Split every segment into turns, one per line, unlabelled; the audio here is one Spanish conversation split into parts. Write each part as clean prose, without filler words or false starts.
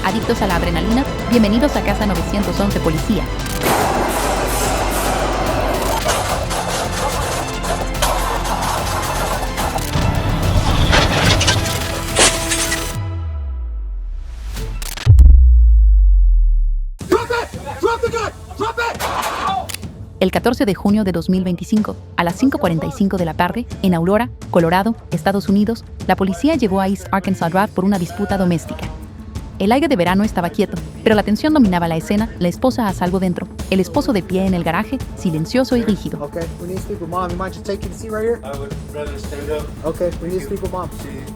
adictos a la adrenalina, bienvenidos a Casa 911 Policía. El 14 de junio de 2025, a las 5:45 de la tarde, en Aurora, Colorado, Estados Unidos, la policía llegó a East Arkansas Drive por una disputa doméstica. El aire de verano estaba quieto, pero la tensión dominaba la escena, la esposa a salvo dentro, el esposo de pie en el garaje, silencioso y rígido.
Okay, we need to speak with Mom. You mind just taking a seat right here?
I would rather stand up.
Okay, we need to speak with Mom.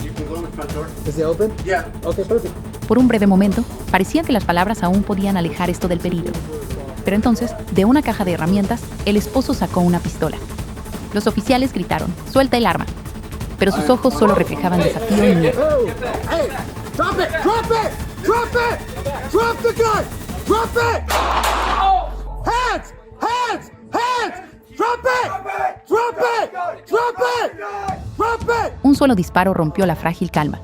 You can go in the front door.
Is it open?
Yeah.
Okay, perfect.
Por un breve momento, parecía que las palabras aún podían alejar esto del peligro. Pero entonces, de una caja de herramientas, el esposo sacó una pistola. Los oficiales gritaron, «¡Suelta el arma!». Pero sus ojos solo reflejaban desafío y miedo.
Oh, hey, drop it! Drop it! Drop it! Drop the gun! Drop it! Hands! Hands! Hands! Drop it! Drop it! Drop it! Drop it!
Un solo disparo rompió la frágil calma.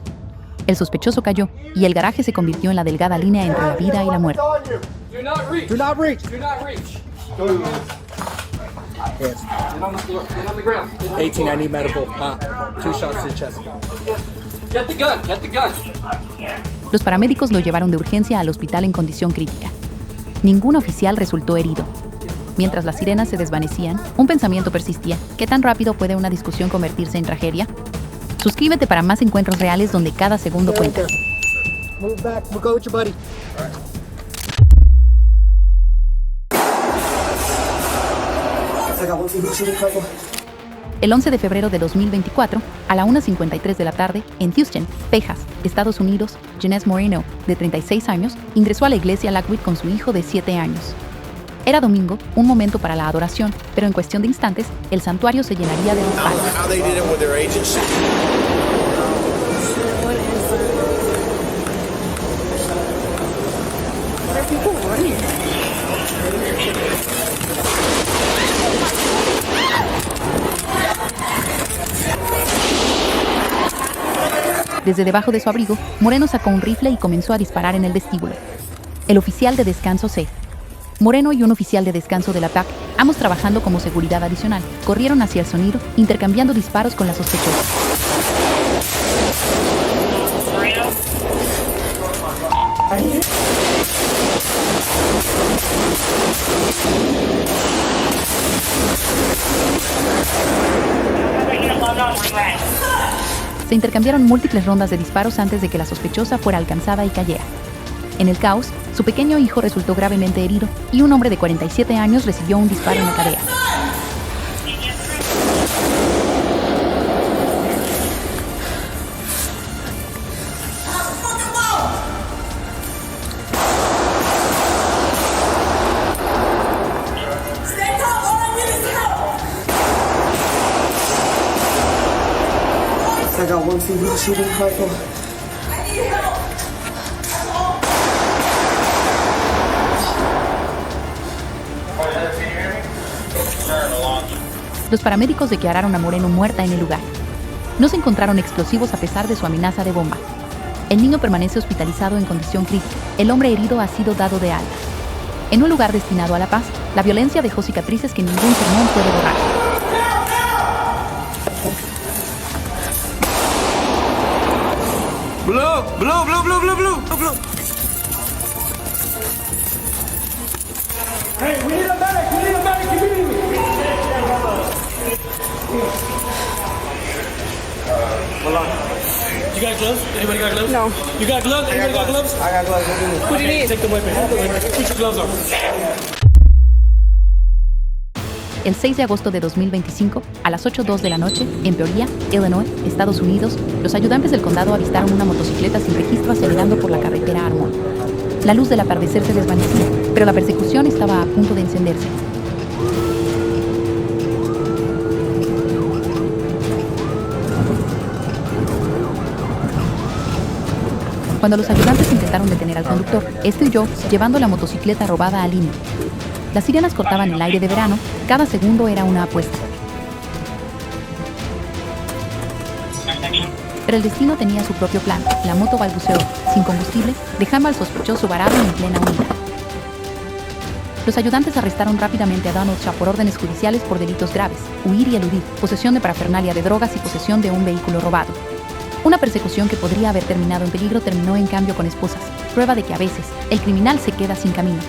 El sospechoso cayó y el garaje se convirtió en la delgada línea entre la vida y la muerte.
Do not reach.
Do not reach!
Do not reach.
Yes.
Get on the floor. Get on the ground.
18, I need medical. 2 shots to the chest.
Get the gun. Get the gun.
Los paramédicos lo llevaron de urgencia al hospital en condición crítica. Ningún oficial resultó herido. Mientras las sirenas se desvanecían, un pensamiento persistía. ¿Qué tan rápido puede una discusión convertirse en tragedia? Suscríbete para más encuentros reales donde cada segundo cuenta.
Move back. We'll go with your buddy.
El 11 de febrero de 2024, a la 1:53 de la tarde, en Houston, Texas, Estados Unidos, Janess Moreno, de 36 años, ingresó a la iglesia Lakewood con su hijo de 7 años. Era domingo, un momento para la adoración, pero en cuestión de instantes, el santuario se llenaría de disparos. Desde debajo de su abrigo, Moreno sacó un rifle y comenzó a disparar en el vestíbulo. El oficial de descanso C. Moreno y un oficial de descanso del ataque, ambos trabajando como seguridad adicional, corrieron hacia el sonido, intercambiando disparos con la sospechosa. Se intercambiaron múltiples rondas de disparos antes de que la sospechosa fuera alcanzada y cayera. En el caos, su pequeño hijo resultó gravemente herido y un hombre de 47 años recibió un disparo en la cadera.
I got one female shooting rifle.
Los paramédicos declararon a Moreno muerta en el lugar. No se encontraron explosivos a pesar de su amenaza de bomba. El niño permanece hospitalizado en condición crítica. El hombre herido ha sido dado de alta. En un lugar destinado a la paz, la violencia dejó cicatrices que ningún sermón puede borrar.
Blue.
Hey, we need a medic. We need a medic immediately.
Hold on.
You got gloves? Anybody got gloves?
No.
You got gloves? Anybody got gloves?
I got gloves. What do you need?
What do you need?
Take the weapon. Put your gloves on.
El 6 de agosto de 2025, a las 8:02 de la noche, en Peoria, Illinois, Estados Unidos, los ayudantes del condado avistaron una motocicleta sin registro acelerando por la carretera Armor. La luz del atardecer se desvanecía, pero la persecución estaba a punto de encenderse. Cuando los ayudantes intentaron detener al conductor, este huyó, llevando la motocicleta robada al límite. Las sirenas cortaban el aire de verano, cada segundo era una apuesta. Pero el destino tenía su propio plan. La moto balbuceó, sin combustible, dejando al sospechoso varado en plena huida. Los ayudantes arrestaron rápidamente a Donald Shaw por órdenes judiciales por delitos graves: huir y eludir, posesión de parafernalia de drogas y posesión de un vehículo robado. Una persecución que podría haber terminado en peligro terminó en cambio con esposas, prueba de que a veces el criminal se queda sin camino.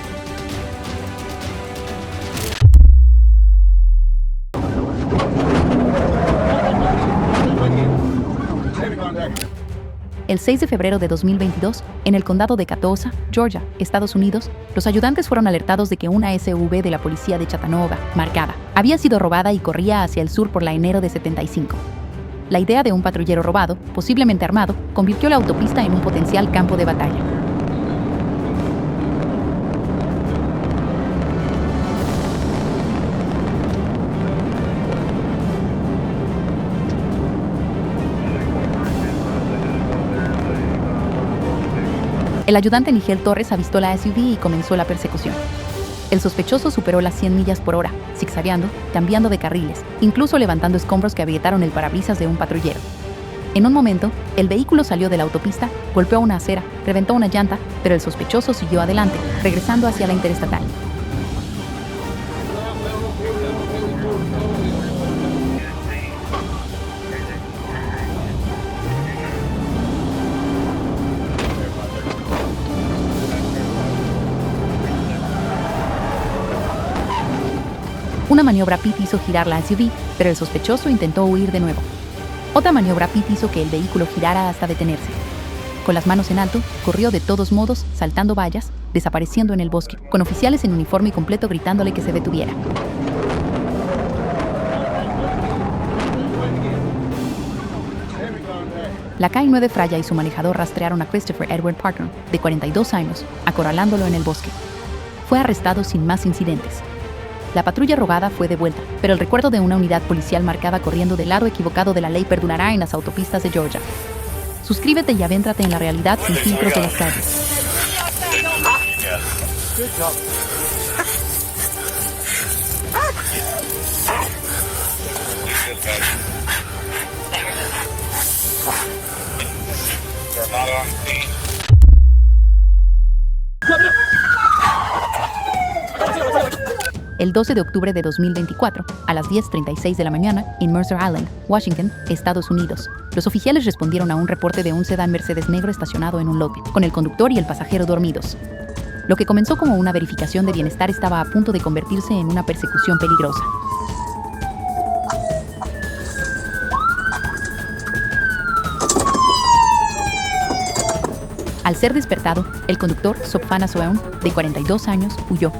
El 6 de febrero de 2022, en el condado de Catoosa, Georgia, Estados Unidos, los ayudantes fueron alertados de que una SUV de la policía de Chattanooga, marcada, había sido robada y corría hacia el sur por la enero de 75. La idea de un patrullero robado, posiblemente armado, convirtió la autopista en un potencial campo de batalla. El ayudante Nigel Torres avistó la SUV y comenzó la persecución. El sospechoso superó las 100 millas por hora, zigzagueando, cambiando de carriles, incluso levantando escombros que agrietaron el parabrisas de un patrullero. En un momento, el vehículo salió de la autopista, golpeó una acera, reventó una llanta, pero el sospechoso siguió adelante, regresando hacia la interestatal. Una maniobra pit hizo girar la SUV, pero el sospechoso intentó huir de nuevo. Otra maniobra pit hizo que el vehículo girara hasta detenerse. Con las manos en alto, corrió de todos modos, saltando vallas, desapareciendo en el bosque, con oficiales en uniforme completo gritándole que se detuviera. La K-9 Fraya y su manejador rastrearon a Christopher Edward Parker, de 42 años, acorralándolo en el bosque. Fue arrestado sin más incidentes. La patrulla robada fue devuelta, pero el recuerdo de una unidad policial marcada corriendo del lado equivocado de la ley perdurará en las autopistas de Georgia. Suscríbete y adéntrate en la realidad sin filtros de las calles. El 12 de octubre de 2024, a las 10:36 de la mañana, en Mercer Island, Washington, Estados Unidos, los oficiales respondieron a un reporte de un sedán Mercedes negro estacionado en un lote, con el conductor y el pasajero dormidos. Lo que comenzó como una verificación de bienestar estaba a punto de convertirse en una persecución peligrosa. Al ser despertado, el conductor, Sopfana Soeun, de 42 años, huyó.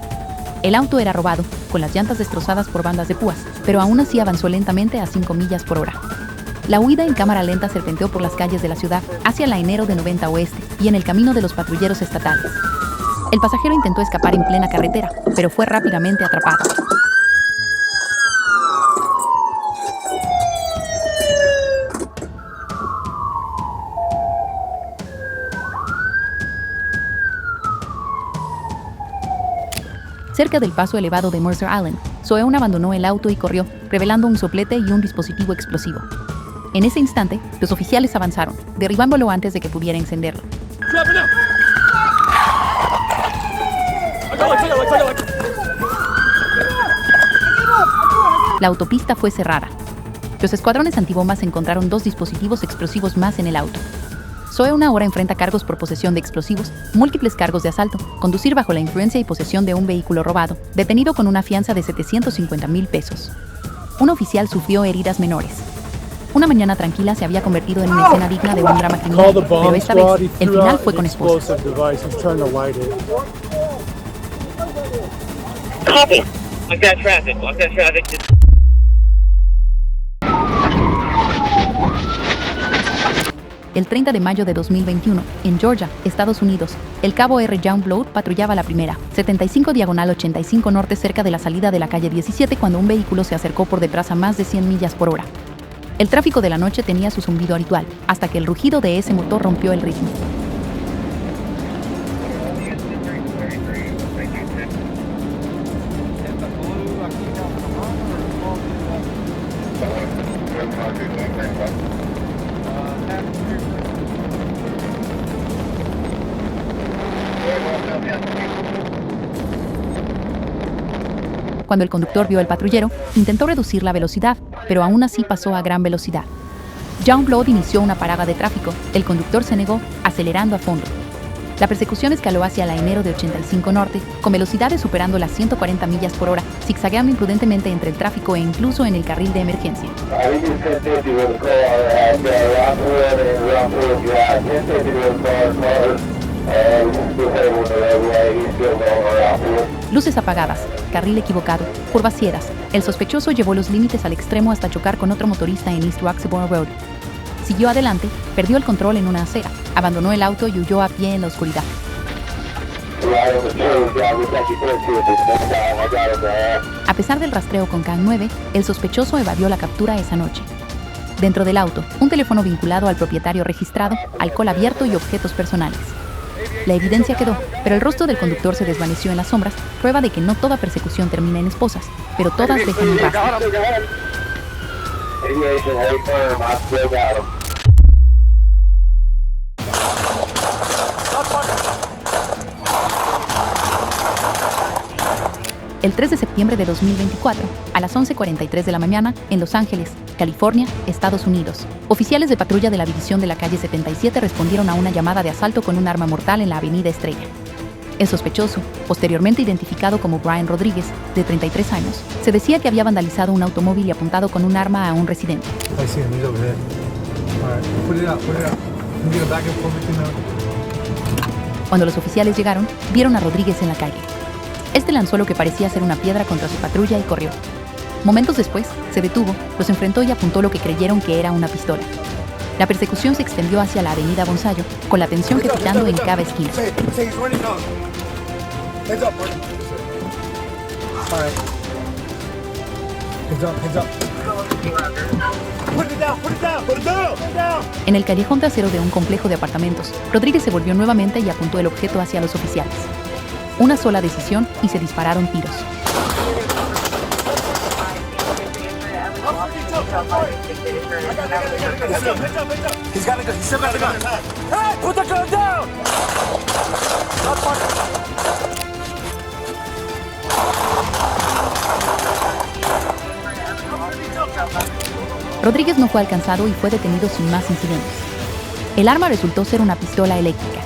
El auto era robado, con las llantas destrozadas por bandas de púas, pero aún así avanzó lentamente a 5 millas por hora. La huida en cámara lenta serpenteó por las calles de la ciudad hacia la enero de 90 oeste y en el camino de los patrulleros estatales. El pasajero intentó escapar en plena carretera, pero fue rápidamente atrapado. Cerca del paso elevado de Mercer Island, Soeun abandonó el auto y corrió, revelando un soplete y un dispositivo explosivo. En ese instante, los oficiales avanzaron, derribándolo antes de que pudiera encenderlo. La autopista fue cerrada. Los escuadrones antibombas encontraron 2 dispositivos explosivos más en el auto. Soeun ahora enfrenta cargos por posesión de explosivos, múltiples cargos de asalto, conducir bajo la influencia y posesión de un vehículo robado, detenido con una fianza de $750,000. Un oficial sufrió heridas menores. Una mañana tranquila se había convertido en una escena digna de un drama criminal, pero esta vez, el final fue con esposa.
Copy. Lock that traffic. Lock that traffic.
El 30 de mayo de 2021, en Georgia, Estados Unidos, el cabo R. John Blow patrullaba la primera, 75 diagonal 85 norte cerca de la salida de la calle 17 cuando un vehículo se acercó por detrás a más de 100 millas por hora. El tráfico de la noche tenía su zumbido habitual, hasta que el rugido de ese motor rompió el ritmo. Cuando el conductor vio al patrullero, intentó reducir la velocidad, pero aún así pasó a gran velocidad. Youngblood inició una parada de tráfico. El conductor se negó, acelerando a fondo. La persecución escaló hacia la Enero de 85 Norte, con velocidades superando las 140 millas por hora, zigzagueando imprudentemente entre el tráfico e incluso en el carril de emergencia. Luces apagadas, carril equivocado, curvas ciegas. El sospechoso llevó los límites al extremo hasta chocar con otro motorista en East Roxborough Road. Siguió adelante, perdió el control en una acera, abandonó el auto y huyó a pie en la oscuridad. A pesar del rastreo con CAN 9, el sospechoso evadió la captura esa noche. Dentro del auto, un teléfono vinculado al propietario registrado, alcohol abierto y objetos personales. La evidencia quedó, pero el rostro del conductor se desvaneció en las sombras, prueba de que no toda persecución termina en esposas, pero todas dejan un rastro. El 3 de septiembre de 2024, a las 11:43 de la mañana, en Los Ángeles, California, Estados Unidos, oficiales de patrulla de la división de la calle 77 respondieron a una llamada de asalto con un arma mortal en la avenida Estrella. El sospechoso, posteriormente identificado como Brian Rodríguez, de 33 años, se decía que había vandalizado un automóvil y apuntado con un arma a un residente. Cuando los oficiales llegaron, vieron a Rodríguez en la calle. Este lanzó lo que parecía ser una piedra contra su patrulla y corrió. Momentos después, se detuvo, los enfrentó y apuntó lo que creyeron que era una pistola. La persecución se extendió hacia la avenida Gonzalo, con la tensión crepitando en cada esquina. En el callejón trasero de un complejo de apartamentos, Rodríguez se volvió nuevamente y apuntó el objeto hacia los oficiales. Una sola decisión y se dispararon tiros. Rodríguez no fue alcanzado y fue detenido sin más incidentes. El arma resultó ser una pistola eléctrica.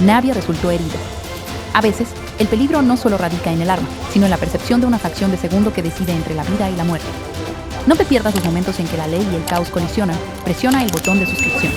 Nadie resultó herido. A veces, el peligro no solo radica en el arma, sino en la percepción de una fracción de segundo que decide entre la vida y la muerte. No te pierdas los momentos en que la ley y el caos colisionan. Presiona el botón de suscripción.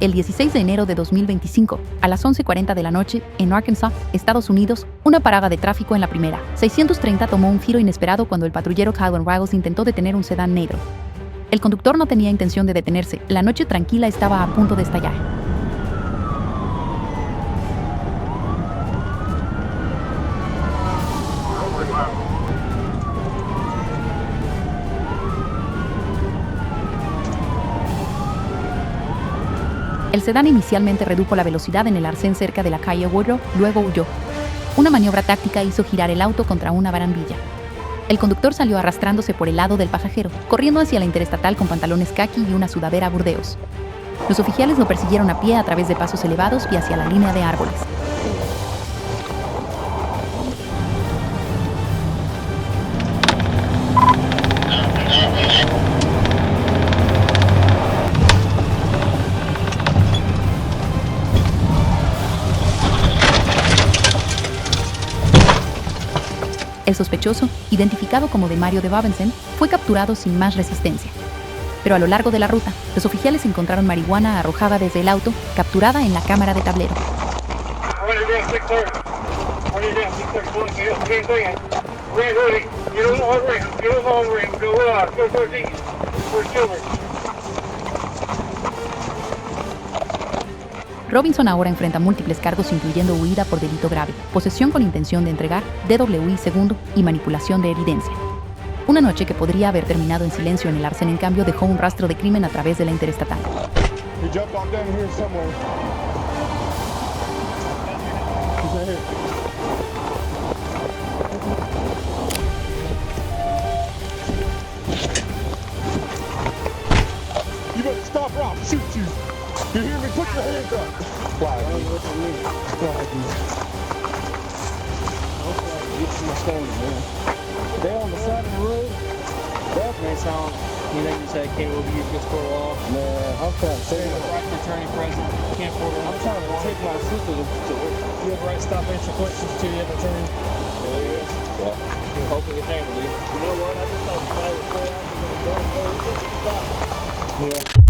El 16 de enero de 2025, a las 11:40 de la noche, en Arkansas, Estados Unidos, una parada de tráfico en la primera 630 tomó un giro inesperado cuando el patrullero Calvin Riles intentó detener un sedán negro. El conductor no tenía intención de detenerse, la noche tranquila estaba a punto de estallar. El sedán inicialmente redujo la velocidad en el arcén cerca de la calle Woodrow, luego huyó. Una maniobra táctica hizo girar el auto contra una barandilla. El conductor salió arrastrándose por el lado del pasajero, corriendo hacia la interestatal con pantalones caqui y una sudadera Burdeos. Los oficiales lo persiguieron a pie a través de pasos elevados y hacia la línea de árboles. El sospechoso, identificado como Demario de Babensen, fue capturado sin más resistencia. Pero a lo largo de la ruta, los oficiales encontraron marihuana arrojada desde el auto, capturada en la cámara de tablero. Robinson ahora enfrenta múltiples cargos incluyendo huida por delito grave, posesión con intención de entregar, DWI segundo y manipulación de evidencia. Una noche que podría haber terminado en silencio en el arcén, en cambio, dejó un rastro de crimen a través de la interestatal.
They're on the side of the road. Definitely sound. You think you say can't overuse this for a while? Man, I'm trying to say right for attorney present. Can't afford it. I'm trying to take my sister to work. You have the right to stop answering questions to the other attorney. Yeah. Hopefully it's handled. You know what? I just thought the was 4 hours ago. Yeah.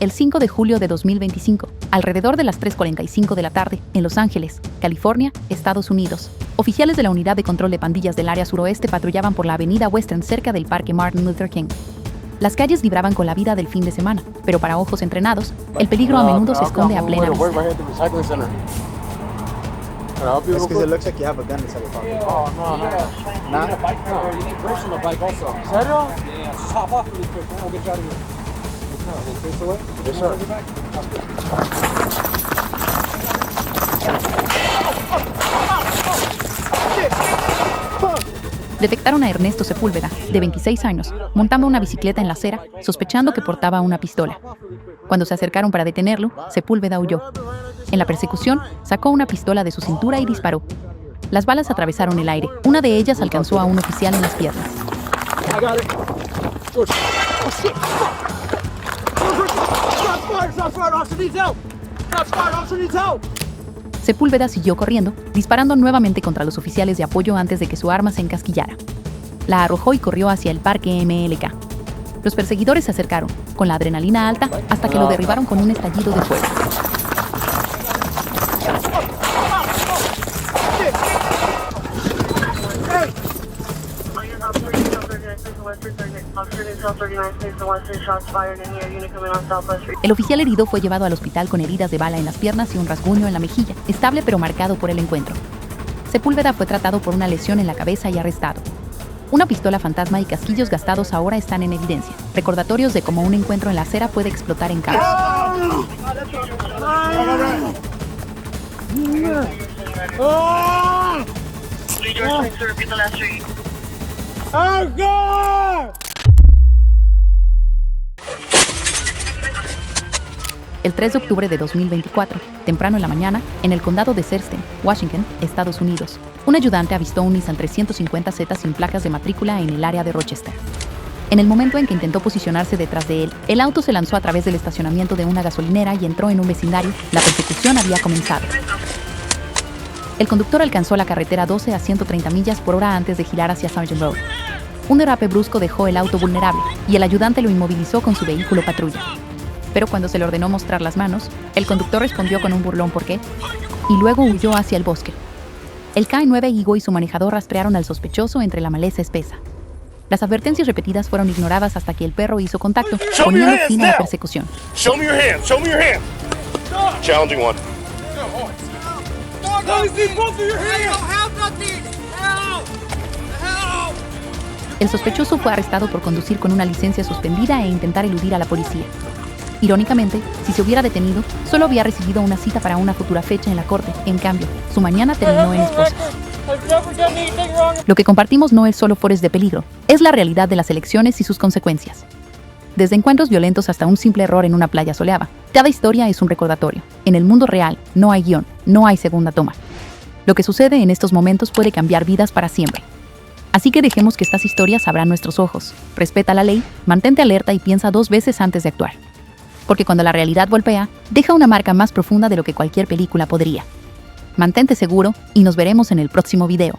El 5 de julio de 2025, alrededor de las 3:45 de la tarde, en Los Ángeles, California, Estados Unidos, oficiales de la Unidad de Control de Pandillas del área suroeste patrullaban por la avenida Western cerca del Parque Martin Luther King. Las calles vibraban con la vida del fin de semana, pero para ojos entrenados, el peligro a menudo se esconde a plena vista.
It's because it looks like you have a gun inside your pocket.
Oh, no.
Nah.
You need brakes on the bike also.
¿Serio?
Yeah, just hop off really quick. We'll get you out of here.
Yes, sir.
Detectaron a Ernesto Sepúlveda, de 26 años, montando una bicicleta en la acera, sospechando que portaba una pistola. Cuando se acercaron para detenerlo, Sepúlveda huyó. En la persecución, sacó una pistola de su cintura y disparó. Las balas atravesaron el aire. Una de ellas alcanzó a un oficial en las piernas. Sepúlveda siguió corriendo, disparando nuevamente contra los oficiales de apoyo antes de que su arma se encasquillara. La arrojó y corrió hacia el parque MLK. Los perseguidores se acercaron, con la adrenalina alta, hasta que lo derribaron con un estallido de fuego. El oficial herido fue llevado al hospital con heridas de bala en las piernas y un rasguño en la mejilla, estable pero marcado por el encuentro. Sepúlveda fue tratado por una lesión en la cabeza y arrestado. Una pistola fantasma y casquillos gastados ahora están en evidencia, recordatorios de cómo un encuentro en la acera puede explotar en caos. El 3 de octubre de 2024, temprano en la mañana, en el condado de Thurston, Washington, Estados Unidos, un ayudante avistó un Nissan 350Z sin placas de matrícula en el área de Rochester. En el momento en que intentó posicionarse detrás de él, el auto se lanzó a través del estacionamiento de una gasolinera y entró en un vecindario. La persecución había comenzado. El conductor alcanzó la carretera 12 a 130 millas por hora antes de girar hacia Sargent Road. Un derrape brusco dejó el auto vulnerable y el ayudante lo inmovilizó con su vehículo patrulla. Pero cuando se le ordenó mostrar las manos, el conductor respondió con un burlón ¿por qué? Y luego huyó hacia el bosque. El K9 Igo y su manejador rastrearon al sospechoso entre la maleza espesa. Las advertencias repetidas fueron ignoradas hasta que el perro hizo contacto, poniendo fin a la persecución.
Show me your hand. Show me your hand. Challenging one.
El sospechoso fue arrestado por conducir con una licencia suspendida e intentar eludir a la policía. Irónicamente, si se hubiera detenido, solo había recibido una cita para una futura fecha en la corte. En cambio, su mañana terminó en esposa. Lo que compartimos no es solo fores de peligro, es la realidad de las elecciones y sus consecuencias. Desde encuentros violentos hasta un simple error en una playa soleada, cada historia es un recordatorio. En el mundo real, no hay guión, no hay segunda toma. Lo que sucede en estos momentos puede cambiar vidas para siempre. Así que dejemos que estas historias abran nuestros ojos. Respeta la ley, mantente alerta y piensa 2 veces antes de actuar. Porque cuando la realidad golpea, deja una marca más profunda de lo que cualquier película podría. Mantente seguro y nos veremos en el próximo video.